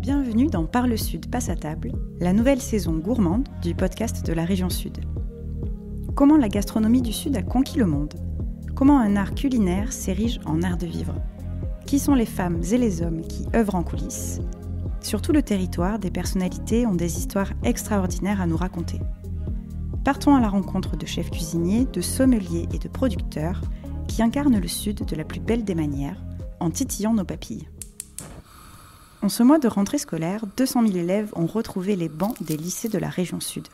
Bienvenue dans Par le Sud passe à table, la nouvelle saison gourmande du podcast de la région Sud. Comment la gastronomie du Sud a conquis le monde ? Comment un art culinaire s'érige en art de vivre ? Qui sont les femmes et les hommes qui œuvrent en coulisses ? Sur tout le territoire, des personnalités ont des histoires extraordinaires à nous raconter. Partons à la rencontre de chefs cuisiniers, de sommeliers et de producteurs qui incarnent le Sud de la plus belle des manières, en titillant nos papilles. En ce mois de rentrée scolaire, 200 000 élèves ont retrouvé les bancs des lycées de la région Sud.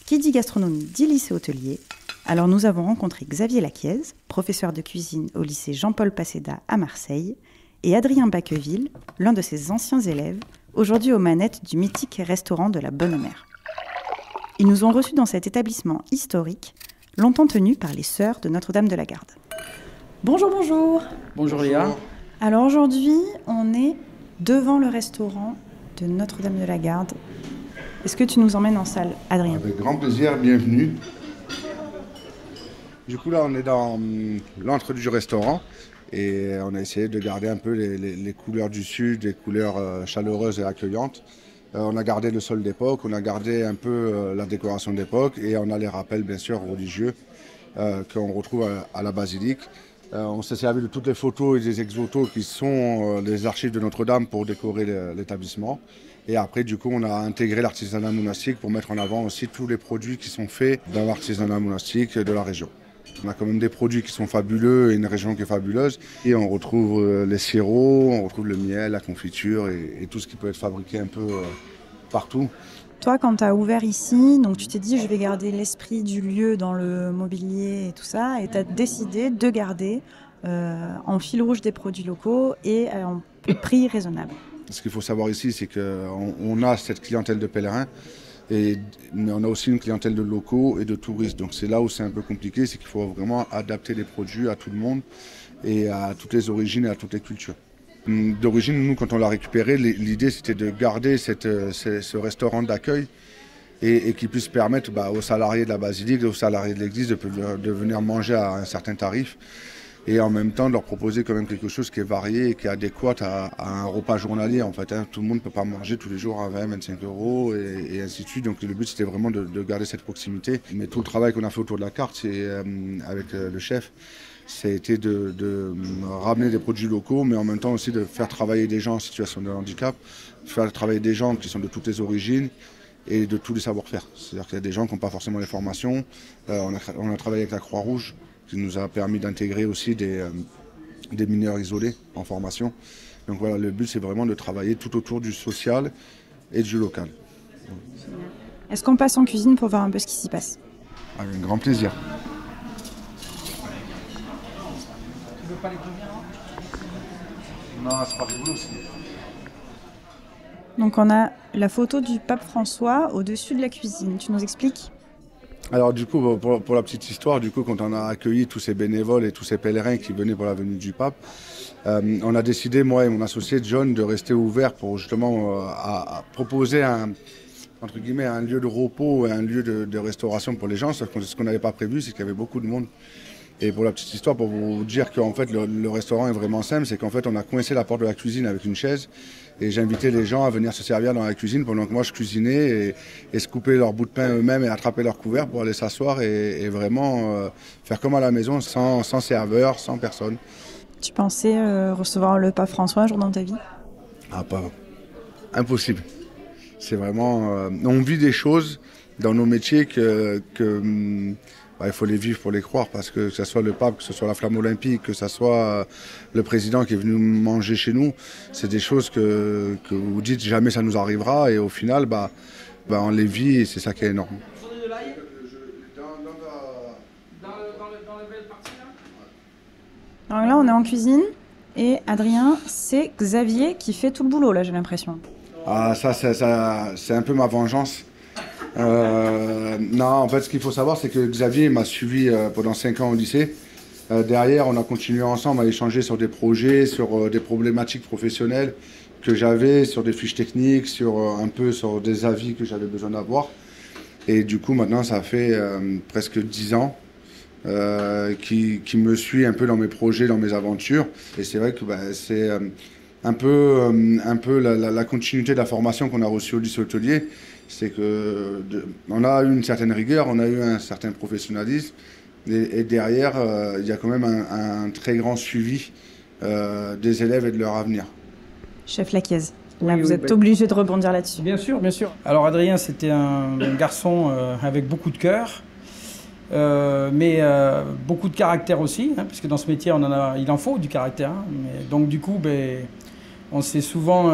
Qui dit gastronomie dit lycée hôtelier. Alors nous avons rencontré Xavier Laquiez, professeur de cuisine au lycée Jean-Paul Paseda à Marseille, et Adrien Baqueville, l'un de ses anciens élèves, aujourd'hui aux manettes du mythique restaurant de la Bonne Mère. Ils nous ont reçus dans cet établissement historique, longtemps tenu par les sœurs de Notre-Dame de la Garde. Bonjour, bonjour. Bonjour Léa. Alors aujourd'hui, on est devant le restaurant de Notre-Dame de la Garde. Est-ce que tu nous emmènes en salle, Adrien ? Avec grand plaisir, bienvenue. Du coup là on est dans l'entrée du restaurant et on a essayé de garder un peu les couleurs du Sud, les couleurs chaleureuses et accueillantes. On a gardé le sol d'époque, on a gardé un peu la décoration d'époque et on a les rappels bien sûr religieux qu'on retrouve à la basilique. On s'est servi de toutes les photos et des ex-voto qui sont les archives de Notre-Dame pour décorer l'établissement. Et après, du coup, on a intégré l'artisanat monastique pour mettre en avant aussi tous les produits qui sont faits dans l'artisanat monastique de la région. On a quand même des produits qui sont fabuleux et une région qui est fabuleuse. Et on retrouve les sirops, on retrouve le miel, la confiture et tout ce qui peut être fabriqué un peu partout. Toi, quand tu as ouvert ici, donc tu t'es dit je vais garder l'esprit du lieu dans le mobilier et tout ça, et tu as décidé de garder en fil rouge des produits locaux et en prix raisonnable. Ce qu'il faut savoir ici, c'est qu'on a cette clientèle de pèlerins, mais on a aussi une clientèle de locaux et de touristes. Donc c'est là où c'est un peu compliqué, c'est qu'il faut vraiment adapter les produits à tout le monde et à toutes les origines et à toutes les cultures. D'origine, nous, quand on l'a récupéré, l'idée c'était de garder ce restaurant d'accueil et qui puisse permettre aux salariés de la basilique, aux salariés de l'église de venir manger à un certain tarif et en même temps de leur proposer quand même quelque chose qui est varié et qui est adéquat à un repas journalier. En fait, Tout le monde ne peut pas manger tous les jours à 20-25 € et ainsi de suite. Donc le but c'était vraiment de garder cette proximité. Mais tout le travail qu'on a fait autour de la carte, c'est avec le chef, ça a été de ramener des produits locaux, mais en même temps aussi de faire travailler des gens en situation de handicap, faire travailler des gens qui sont de toutes les origines et de tous les savoir-faire. C'est-à-dire qu'il y a des gens qui n'ont pas forcément les formations. On a travaillé avec la Croix-Rouge, qui nous a permis d'intégrer aussi des mineurs isolés en formation. Donc voilà, le but c'est vraiment de travailler tout autour du social et du local. Est-ce qu'on passe en cuisine pour voir un peu ce qui s'y passe ? Avec un grand plaisir. Tu veux pas les prévenir ? Non, c'est pas rigolo aussi. Donc on a la photo du pape François au-dessus de la cuisine. Tu nous expliques ? Alors du coup, pour la petite histoire, quand on a accueilli tous ces bénévoles et tous ces pèlerins qui venaient pour la venue du pape, on a décidé, moi et mon associé John, de rester ouvert pour justement à proposer un lieu de repos et un lieu de restauration pour les gens. Sauf que ce qu'on n'avait pas prévu, c'est qu'il y avait beaucoup de monde. Et pour la petite histoire, pour vous dire qu'en fait le restaurant est vraiment simple, c'est qu'en fait on a coincé la porte de la cuisine avec une chaise et j'invitais les gens à venir se servir dans la cuisine pendant que moi je cuisinais et se couper leur bout de pain eux-mêmes et attraper leur couvert pour aller s'asseoir et vraiment faire comme à la maison, sans serveur, sans personne. Tu pensais recevoir le pape François un jour dans ta vie ? Ah, pas impossible. C'est vraiment... on vit des choses dans nos métiers il faut les vivre pour les croire, parce que ce soit le pape, que ce soit la flamme olympique, que ce soit le président qui est venu manger chez nous, c'est des choses que vous dites jamais ça nous arrivera et au final on les vit et c'est ça qui est énorme. Alors là on est en cuisine et Adrien, c'est Xavier qui fait tout le boulot là, j'ai l'impression. Ah ça c'est un peu ma vengeance. Non, en fait, ce qu'il faut savoir, c'est que Xavier m'a suivi pendant 5 ans au lycée. Derrière, on a continué ensemble à échanger sur des projets, sur des problématiques professionnelles que j'avais, sur des fiches techniques, sur des avis que j'avais besoin d'avoir. Et du coup, maintenant, ça fait presque 10 ans qui me suit un peu dans mes projets, dans mes aventures. Et c'est vrai que un peu la continuité de la formation qu'on a reçue au lycée hôtelier. C'est qu'on a eu une certaine rigueur, on a eu un certain professionnalisme, et derrière, il y a quand même un très grand suivi des élèves et de leur avenir. Chef Laquiez, là vous êtes obligé de rebondir là-dessus. Bien sûr, bien sûr. Alors Adrien, c'était un garçon avec beaucoup de cœur, mais beaucoup de caractère aussi, hein, parce que dans ce métier, il en faut du caractère. Hein, donc du coup, on s'est souvent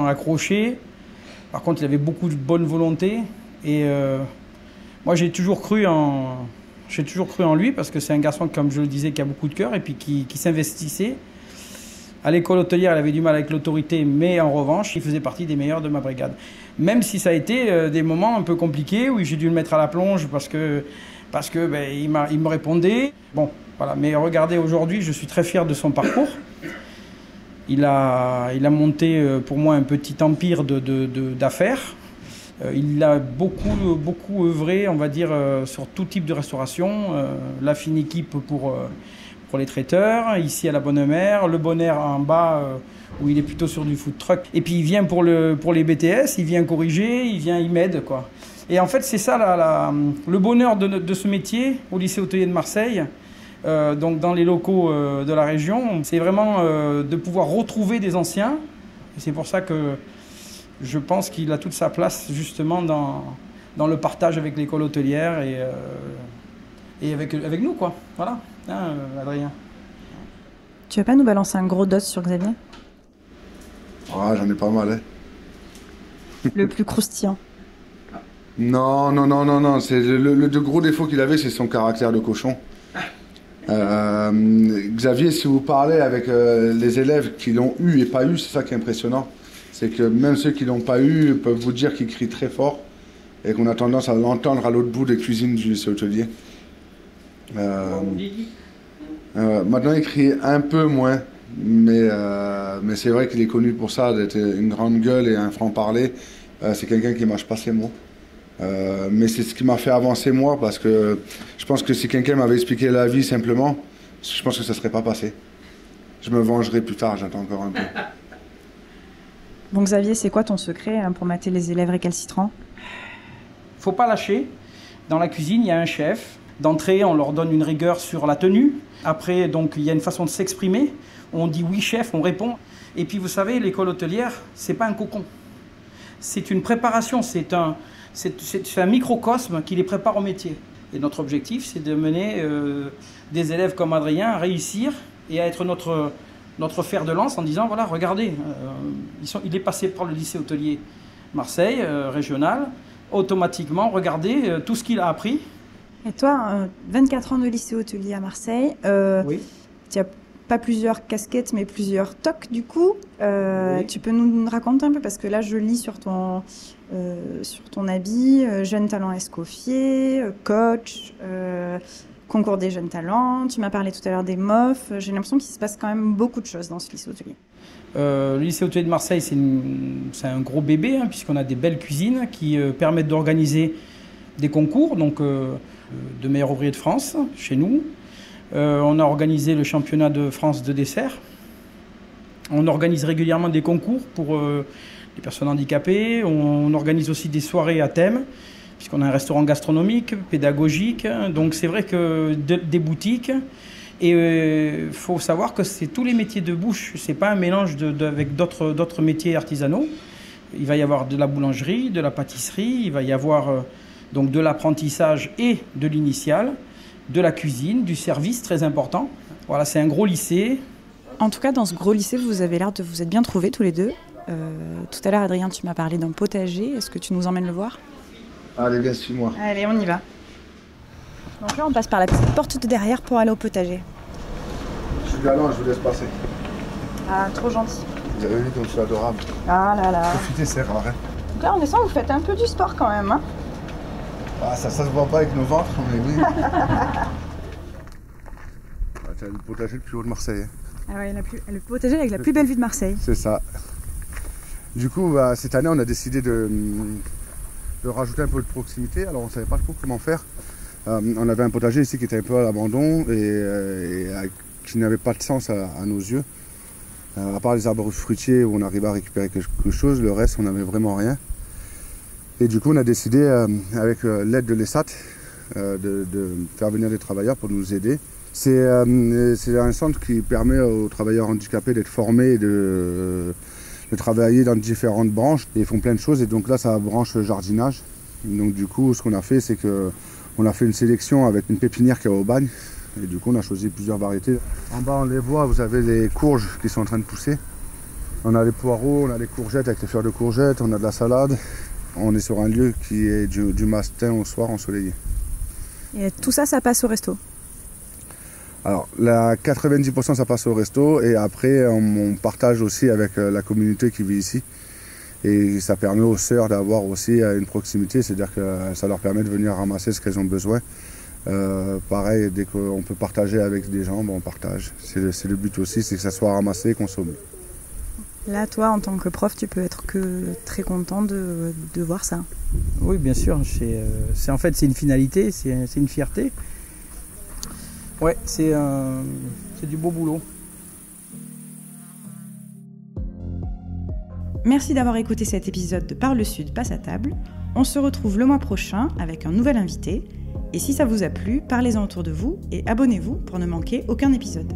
accroché. Par contre, il avait beaucoup de bonne volonté, et moi j'ai toujours cru en lui, parce que c'est un garçon, comme je le disais, qui a beaucoup de cœur et puis qui s'investissait. À l'école hôtelière, il avait du mal avec l'autorité, mais en revanche, il faisait partie des meilleurs de ma brigade. Même si ça a été des moments un peu compliqués où j'ai dû le mettre à la plonge parce que il me répondait. Bon, voilà. Mais regardez, aujourd'hui, je suis très fier de son parcours. Il a monté pour moi un petit empire d'affaires. Il a beaucoup œuvré, on va dire, sur tout type de restauration. La fine équipe pour les traiteurs, ici à la Bonne Mère, le Bon Air en bas, où il est plutôt sur du food truck. Et puis il vient pour les BTS, il vient corriger, il m'aide, quoi. Et en fait, c'est ça le bonheur de ce métier au lycée hôtelier de Marseille, donc dans les locaux de la région. C'est vraiment de pouvoir retrouver des anciens. Et c'est pour ça que je pense qu'il a toute sa place justement dans le partage avec l'école hôtelière et avec nous, quoi. Voilà, hein, Adrien. Tu vas pas nous balancer un gros dos sur Xavier? Ah, j'en ai pas mal, hein. Le plus croustillant? Non. C'est le gros défaut qu'il avait, c'est son caractère de cochon. Xavier, si vous parlez avec les élèves qui l'ont eu et pas eu, c'est ça qui est impressionnant. C'est que même ceux qui l'ont pas eu peuvent vous dire qu'il crie très fort et qu'on a tendance à l'entendre à l'autre bout des cuisines du lycée hôtelier. Maintenant, il crie un peu moins, mais c'est vrai qu'il est connu pour ça, d'être une grande gueule et un franc-parler. C'est quelqu'un qui mâche pas ses mots. Mais c'est ce qui m'a fait avancer moi, parce que je pense que si quelqu'un m'avait expliqué la vie simplement, je pense que ça ne serait pas passé. Je me vengerai plus tard, j'attends encore un peu. Bon Xavier, c'est quoi ton secret pour mater les élèves récalcitrants? Faut pas lâcher. Dans la cuisine, il y a un chef. D'entrée, on leur donne une rigueur sur la tenue. Après, donc, il y a une façon de s'exprimer. On dit oui chef, on répond. Et puis vous savez, l'école hôtelière, c'est pas un cocon. C'est une préparation, c'est un microcosme qui les prépare au métier. Et notre objectif, c'est de mener des élèves comme Adrien à réussir et à être notre fer de lance en disant, voilà, regardez, il est passé par le lycée hôtelier Marseille, régional, automatiquement, regardez tout ce qu'il a appris. Et toi, 24 ans de lycée hôtelier à Marseille, oui. Tu as pas plusieurs casquettes, mais plusieurs tocs du coup. Oui. Tu peux nous raconter un peu, parce que là, je lis sur ton habit, jeune talent Escoffier, coach, concours des jeunes talents. Tu m'as parlé tout à l'heure des MOF. J'ai l'impression qu'il se passe quand même beaucoup de choses dans ce lycée hôtelier. Le lycée hôtelier de Marseille, c'est un gros bébé, hein, puisqu'on a des belles cuisines qui permettent d'organiser des concours, donc de meilleurs ouvriers de France, chez nous. On a organisé le championnat de France de dessert. On organise régulièrement des concours pour les personnes handicapées. On organise aussi des soirées à thème, puisqu'on a un restaurant gastronomique, pédagogique. Donc c'est vrai que des boutiques. Et il faut savoir que c'est tous les métiers de bouche. C'est pas un mélange avec d'autres métiers artisanaux. Il va y avoir de la boulangerie, de la pâtisserie. Il va y avoir donc de l'apprentissage et de l'initial, de la cuisine, du service, très important. Voilà, c'est un gros lycée. En tout cas, dans ce gros lycée, vous avez l'air de vous être bien trouvés tous les deux. Tout à l'heure, Adrien, tu m'as parlé d'un potager. Est-ce que tu nous emmènes le voir? Allez, viens, suis-moi. Allez, on y va. Donc là, on passe par la petite porte de derrière pour aller au potager. Je suis galant, je vous laisse passer. Ah, trop gentil. Vous avez vu comme je suis adorable. Ah là là. Profitez, c'est rare. Hein. Donc là, on descend, vous faites un peu du sport quand même. Hein. Ah, ça se voit pas avec nos ventres, mais oui. C'est le potager le plus haut de Marseille. Hein. Ah ouais, le potager avec la plus belle vue de Marseille. C'est ça. Du coup, cette année, on a décidé de rajouter un peu de proximité. Alors, on ne savait pas trop comment faire. On avait un potager ici qui était un peu à l'abandon et qui n'avait pas de sens à nos yeux. À part les arbres fruitiers où on arrivait à récupérer quelque chose, le reste on n'avait vraiment rien. Et du coup on a décidé avec l'aide de l'ESAT de faire venir des travailleurs pour nous aider. C'est un centre qui permet aux travailleurs handicapés d'être formés et de travailler dans différentes branches. Et ils font plein de choses et donc là ça branche jardinage. Donc du coup ce qu'on a fait c'est qu'on a fait une sélection avec une pépinière qui est au Bagne. Et du coup, on a choisi plusieurs variétés. En bas, on les voit, vous avez les courges qui sont en train de pousser. On a les poireaux, on a les courgettes avec les fleurs de courgettes, on a de la salade. On est sur un lieu qui est du matin au soir ensoleillé. Et tout ça, ça passe au resto? Alors, 90% ça passe au resto et après, on partage aussi avec la communauté qui vit ici. Et ça permet aux sœurs d'avoir aussi une proximité, c'est-à-dire que ça leur permet de venir ramasser ce qu'elles ont besoin. Pareil, dès qu'on peut partager avec des gens, on partage. C'est le but aussi, c'est que ça soit ramassé et consommé. Là, toi, en tant que prof, tu peux être que très content de voir ça. Oui, bien sûr. En fait, c'est une finalité, c'est une fierté. Ouais, c'est du beau boulot. Merci d'avoir écouté cet épisode de Par le Sud passe à table. On se retrouve le mois prochain avec un nouvel invité. Et si ça vous a plu, parlez-en autour de vous et abonnez-vous pour ne manquer aucun épisode.